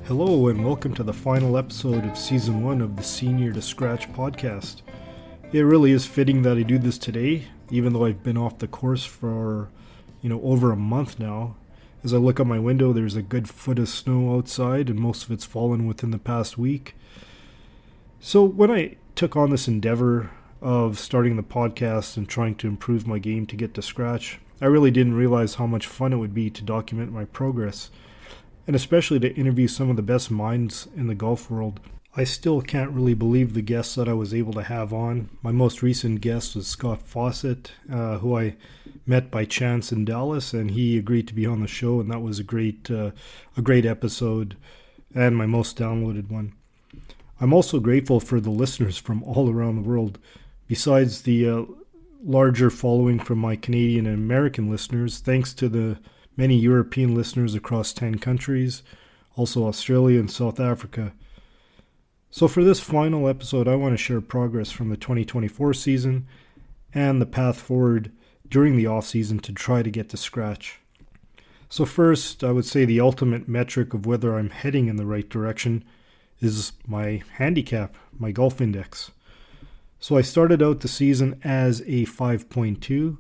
Hello and welcome to the final episode of Season 1 of the Senior to Scratch podcast. It really is fitting that I do this today, even though I've been off the course for, over a month now. As I look out my window, there's a good foot of snow outside and most of it's fallen within the past week. So when I took on this endeavor of starting the podcast and trying to improve my game to get to scratch, I really didn't realize how much fun it would be to document my progress, and especially to interview some of the best minds in the golf world. I still can't really believe the guests that I was able to have on. My most recent guest was Scott Fawcett, who I met by chance in Dallas, and he agreed to be on the show, and that was a great episode and my most downloaded one. I'm also grateful for the listeners from all around the world. Besides the larger following from my Canadian and American listeners, thanks to the many European listeners across 10 countries, also Australia and South Africa. So for this final episode, I want to share progress from the 2024 season and the path forward during the offseason to try to get to scratch. So first, I would say the ultimate metric of whether I'm heading in the right direction is my handicap, my golf index. So I started out the season as a 5.2.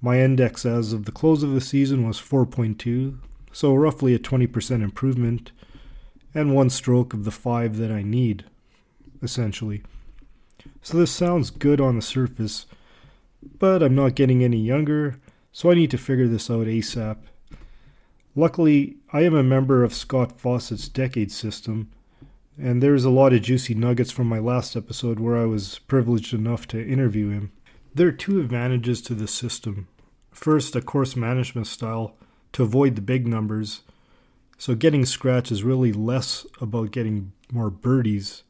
My index as of the close of the season was 4.2, so roughly a 20% improvement, and one stroke of the 5 that I need, essentially. So this sounds good on the surface, but I'm not getting any younger, so I need to figure this out ASAP. Luckily, I am a member of Scott Fawcett's Decade System, and there's a lot of juicy nuggets from my last episode where I was privileged enough to interview him. There are two advantages to this system. First, a course management style to avoid the big numbers. So getting scratch is really less about getting more birdies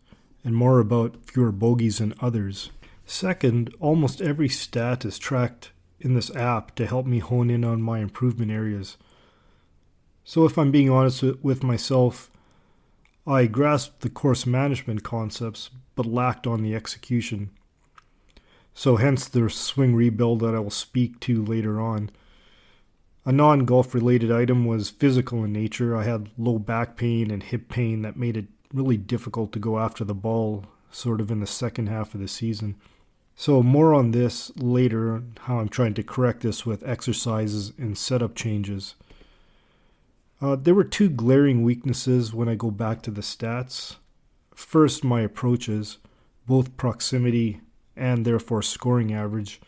and more about fewer bogeys than others. Second, almost every stat is tracked in this app to help me hone in on my improvement areas. So if I'm being honest with myself, I grasped the course management concepts but lacked on the execution. So hence the swing rebuild that I will speak to later on. A non-golf related item was physical in nature. I had low back pain and hip pain that made it really difficult to go after the ball sort of in the second half of the season. So more on this later, how I'm trying to correct this with exercises and setup changes. There were two glaring weaknesses when I go back to the stats. First, my approaches, both proximity and therefore scoring average.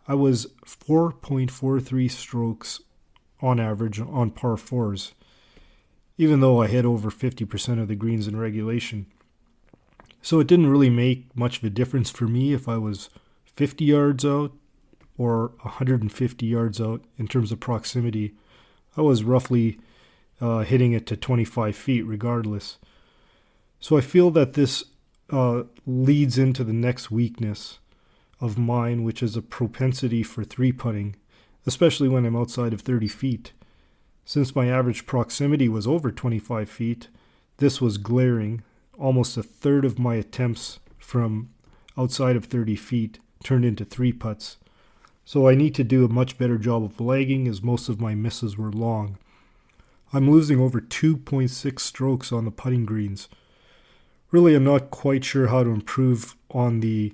I was 4.43 strokes on average on par 4s, even though I hit over 50% of the greens in regulation. So it didn't really make much of a difference for me if I was 50 yards out or 150 yards out in terms of proximity. I was roughly hitting it to 25 feet regardless. So I feel that this leads into the next weakness of mine, which is a propensity for three-putting, especially when I'm outside of 30 feet. Since my average proximity was over 25 feet, this was glaring. Almost a third of my attempts from outside of 30 feet turned into three-putts. So I need to do a much better job of lagging, as most of my misses were long. I'm losing over 2.6 strokes on the putting greens. Really, I'm not quite sure how to improve on the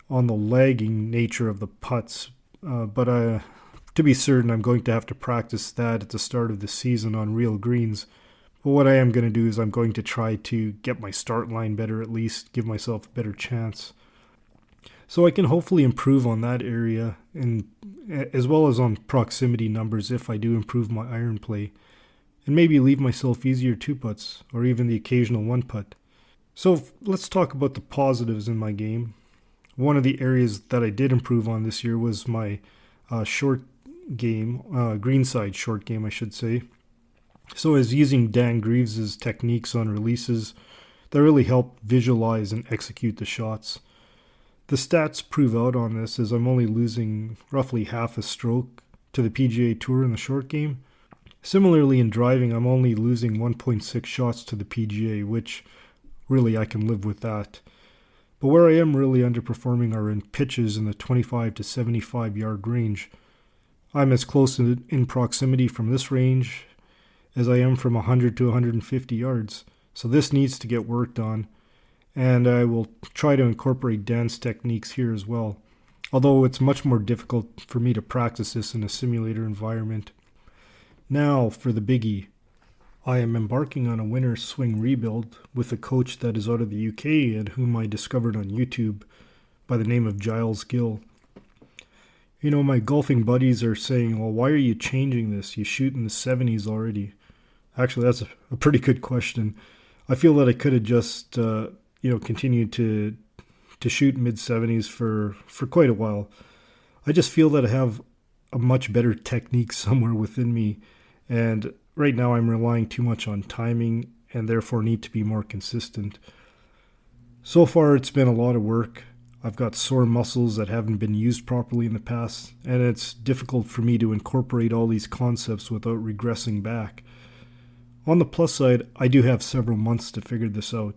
lagging nature of the putts, but to be certain, I'm going to have to practice that at the start of the season on real greens. But what I am going to do is I'm going to try to get my start line better, at least give myself a better chance. So I can hopefully improve on that area, and as well as on proximity numbers if I do improve my iron play, and maybe leave myself easier two putts or even the occasional one putt. So let's talk about the positives in my game. One of the areas that I did improve on this year was my short game, greenside short game, I should say. So I was using Dan Greaves' techniques on releases that really help visualize and execute the shots. The stats prove out on this, as I'm only losing roughly half a stroke to the PGA Tour in the short game. Similarly, in driving, I'm only losing 1.6 shots to the PGA, which really I can live with that. But where I am really underperforming are in pitches in the 25 to 75 yard range. I'm as close in proximity from this range as I am from 100 to 150 yards. So this needs to get worked on, and I will try to incorporate Dan's techniques here as well. Although it's much more difficult for me to practice this in a simulator environment. Now for the biggie. I am embarking on a winter swing rebuild with a coach that is out of the UK and whom I discovered on YouTube by the name of Giles Gill. You know, my golfing buddies are saying, well, why are you changing this? You shoot in the 70s already. Actually, that's a pretty good question. I feel that I could have just, continued to shoot mid-70s for quite a while. I just feel that I have a much better technique somewhere within me, and right now I'm relying too much on timing and therefore need to be more consistent. So far it's been a lot of work. I've got sore muscles that haven't been used properly in the past, and it's difficult for me to incorporate all these concepts without regressing back. On the plus side, I do have several months to figure this out.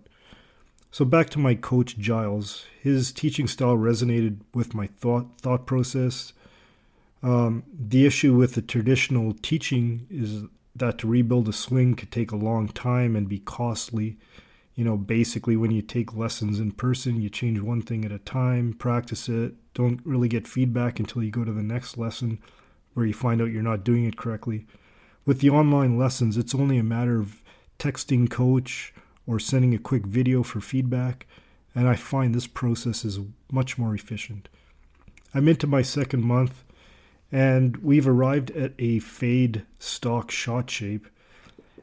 So back to my coach Giles. His teaching style resonated with my thought process. The issue with the traditional teaching is that to rebuild a swing could take a long time and be costly. You know, basically when you take lessons in person, you change one thing at a time, practice it, don't really get feedback until you go to the next lesson where you find out you're not doing it correctly. With the online lessons, it's only a matter of texting coach or sending a quick video for feedback, and I find this process is much more efficient. I'm into my second month, and we've arrived at a fade stock shot shape,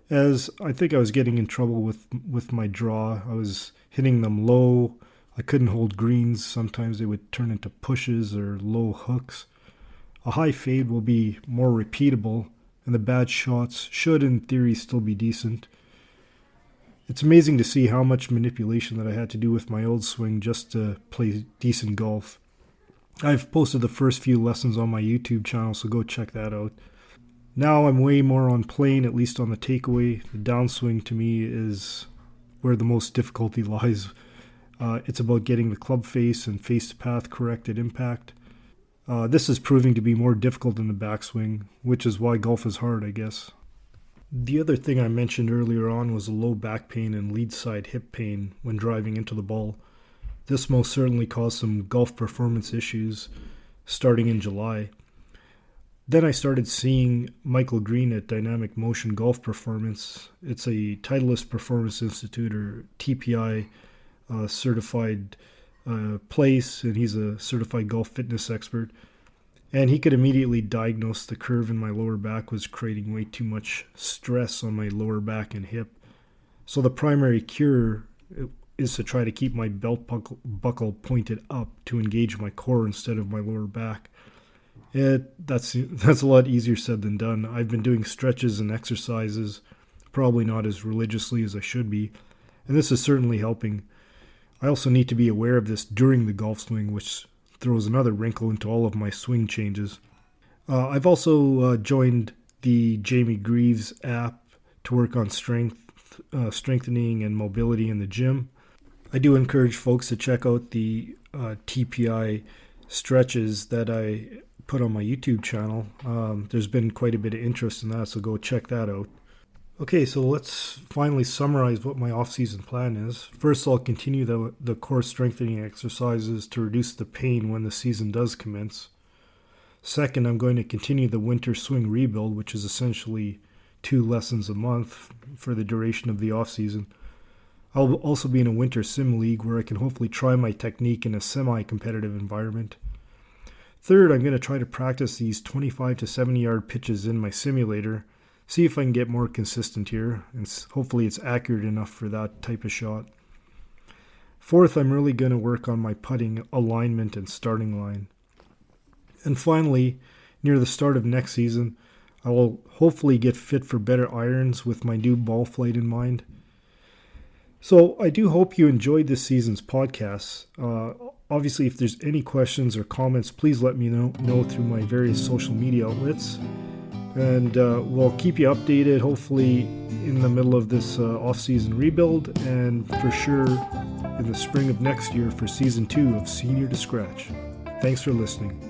as I think I was getting in trouble with my draw. I was hitting them low. I couldn't hold greens. Sometimes they would turn into pushes or low hooks. A high fade will be more repeatable, and the bad shots should, in theory, still be decent. It's amazing to see how much manipulation that I had to do with my old swing just to play decent golf. I've posted the first few lessons on my YouTube channel, so go check that out. Now I'm way more on plane, at least on the takeaway. The downswing to me is where the most difficulty lies. It's about getting the club face and face to path correct at impact. This is proving to be more difficult than the backswing, which is why golf is hard, I guess. The other thing I mentioned earlier on was low back pain and lead side hip pain when driving into the ball. This most certainly caused some golf performance issues starting in July. Then I started seeing Michael Green at Dynamic Motion Golf Performance. It's a Titleist Performance Institute, or TPI, certified place, and he's a certified golf fitness expert. And he could immediately diagnose the curve in my lower back was creating way too much stress on my lower back and hip. So the primary cure is to try to keep my belt buckle pointed up to engage my core instead of my lower back. That's a lot easier said than done. I've been doing stretches and exercises, probably not as religiously as I should be, and this is certainly helping. I also need to be aware of this during the golf swing, which throws another wrinkle into all of my swing changes. I've also joined the Jamie Greaves app to work on strengthening and mobility in the gym. I do encourage folks to check out the TPI stretches that I put on my YouTube channel. There's been quite a bit of interest in that, so go check that out. Okay, so let's finally summarize what my off-season plan is. First, I'll continue the core strengthening exercises to reduce the pain when the season does commence. Second, I'm going to continue the winter swing rebuild, which is essentially 2 lessons a month for the duration of the off-season. I'll also be in a winter sim league where I can hopefully try my technique in a semi-competitive environment. Third, I'm going to try to practice these 25 to 70 yard pitches in my simulator. See if I can get more consistent here, and hopefully it's accurate enough for that type of shot. Fourth, I'm really going to work on my putting alignment and starting line. And finally, near the start of next season, I will hopefully get fit for better irons with my new ball flight in mind. So I do hope you enjoyed this season's podcasts. Obviously, if there's any questions or comments, please let me know through my various social media outlets. And we'll keep you updated, hopefully in the middle of this off-season rebuild, and for sure in the spring of next year for Season 2 of Senior to Scratch. Thanks for listening.